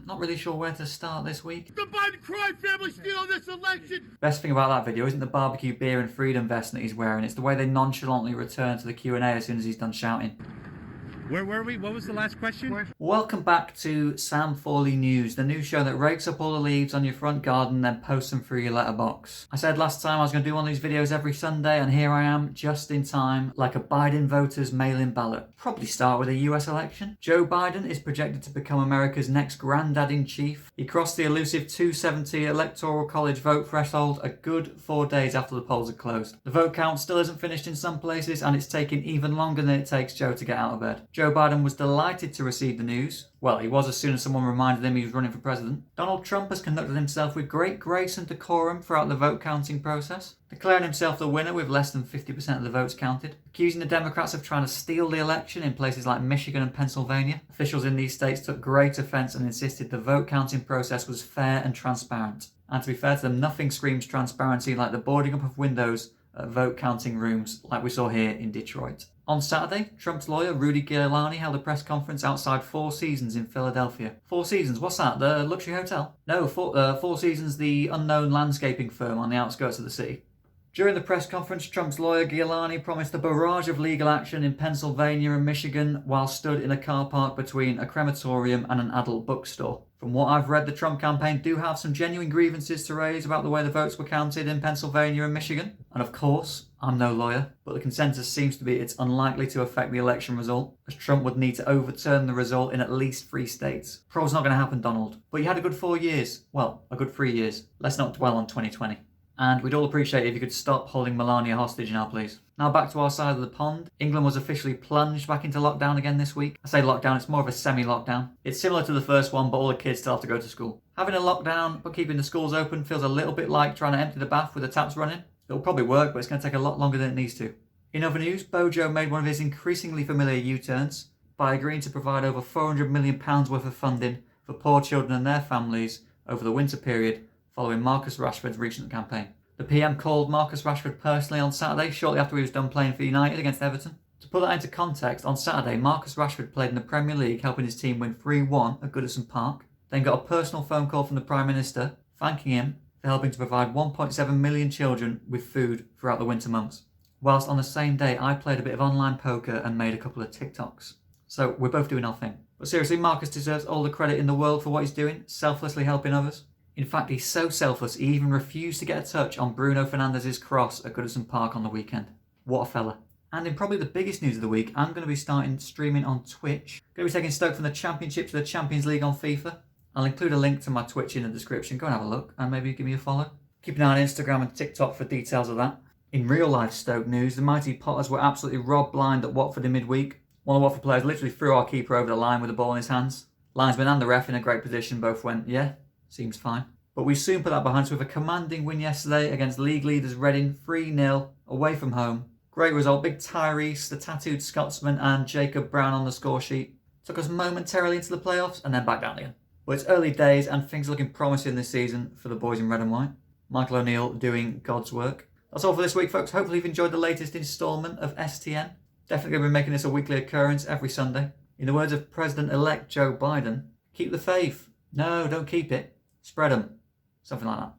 Not really sure where to start this week. The Biden crime family stealing this election! Best thing about that video isn't the barbecue beer and freedom vest that he's wearing, it's the way they nonchalantly return to the Q&A as soon as he's done shouting. Where were we? What was the last question? Welcome back to Sam Thorley News, the news show that rakes up all the leaves on your front garden then posts them through your letterbox. I said last time I was going to do one of these videos every Sunday, and here I am, just in time, like a Biden voters mail-in ballot. Probably start with a US election. Joe Biden is projected to become America's next granddad-in-chief. He crossed the elusive 270 electoral college vote threshold a good 4 days after the polls had closed. The vote count still isn't finished in some places, and it's taking even longer than it takes Joe to get out of bed. Joe Biden was delighted to receive the news. Well, he was as soon as someone reminded him he was running for president. Donald Trump has conducted himself with great grace and decorum throughout the vote counting process, declaring himself the winner with less than 50% of the votes counted, accusing the Democrats of trying to steal the election in places like Michigan and Pennsylvania. Officials in these states took great offence and insisted the vote counting process was fair and transparent. And to be fair to them, nothing screams transparency like the boarding up of windows at vote counting rooms like we saw here in Detroit. On Saturday, Trump's lawyer Rudy Giuliani held a press conference outside Four Seasons in Philadelphia. Four Seasons, what's that? The luxury hotel? No, Four Seasons, the unknown landscaping firm on the outskirts of the city. During the press conference, Trump's lawyer Giuliani promised a barrage of legal action in Pennsylvania and Michigan while stood in a car park between a crematorium and an adult bookstore. From what I've read, the Trump campaign do have some genuine grievances to raise about the way the votes were counted in Pennsylvania and Michigan. And of course, I'm no lawyer, but the consensus seems to be it's unlikely to affect the election result, as Trump would need to overturn the result in at least 3 states. Probably not going to happen, Donald. But you had a good 4 years. Well, a good 3 years. Let's not dwell on 2020. And we'd all appreciate it if you could stop holding Melania hostage now, please. Now back to our side of the pond. England was officially plunged back into lockdown again this week. I say lockdown, it's more of a semi-lockdown. It's similar to the first one, but all the kids still have to go to school. Having a lockdown, but keeping the schools open feels a little bit like trying to empty the bath with the taps running. It'll probably work, but it's going to take a lot longer than it needs to. In other news, Bojo made one of his increasingly familiar U-turns by agreeing to provide over £400 million worth of funding for poor children and their families over the winter period following Marcus Rashford's recent campaign. The PM called Marcus Rashford personally on Saturday, shortly after he was done playing for United against Everton. To put that into context, on Saturday, Marcus Rashford played in the Premier League, helping his team win 3-1 at Goodison Park, then got a personal phone call from the Prime Minister, thanking him for helping to provide 1.7 million children with food throughout the winter months. Whilst on the same day, I played a bit of online poker and made a couple of TikToks. So we're both doing our thing. But seriously, Marcus deserves all the credit in the world for what he's doing, selflessly helping others. In fact, he's so selfless, he even refused to get a touch on Bruno Fernandes's cross at Goodison Park on the weekend. What a fella. And in probably the biggest news of the week, I'm going to be starting streaming on Twitch. Going to be taking Stoke from the Championship to the Champions League on FIFA. I'll include a link to my Twitch in the description. Go and have a look and maybe give me a follow. Keep an eye on Instagram and TikTok for details of that. In real life Stoke news, the mighty Potters were absolutely robbed blind at Watford in midweek. One of the Watford players literally threw our keeper over the line with the ball in his hands. Linesman and the ref in a great position both went, yeah, seems fine. But we soon put that behind us with a commanding win yesterday against league leaders Reading, 3-0, away from home. Great result, big Tyrese, the tattooed Scotsman and Jacob Brown on the score sheet. Took us momentarily into the playoffs and then back down again. But it's early days and things are looking promising this season for the boys in red and white. Michael O'Neill doing God's work. That's all for this week, folks. Hopefully you've enjoyed the latest instalment of STN. Definitely going to be making this a weekly occurrence every Sunday. In the words of President-elect Joe Biden, keep the faith. No, don't keep it. Spread them. Something like that.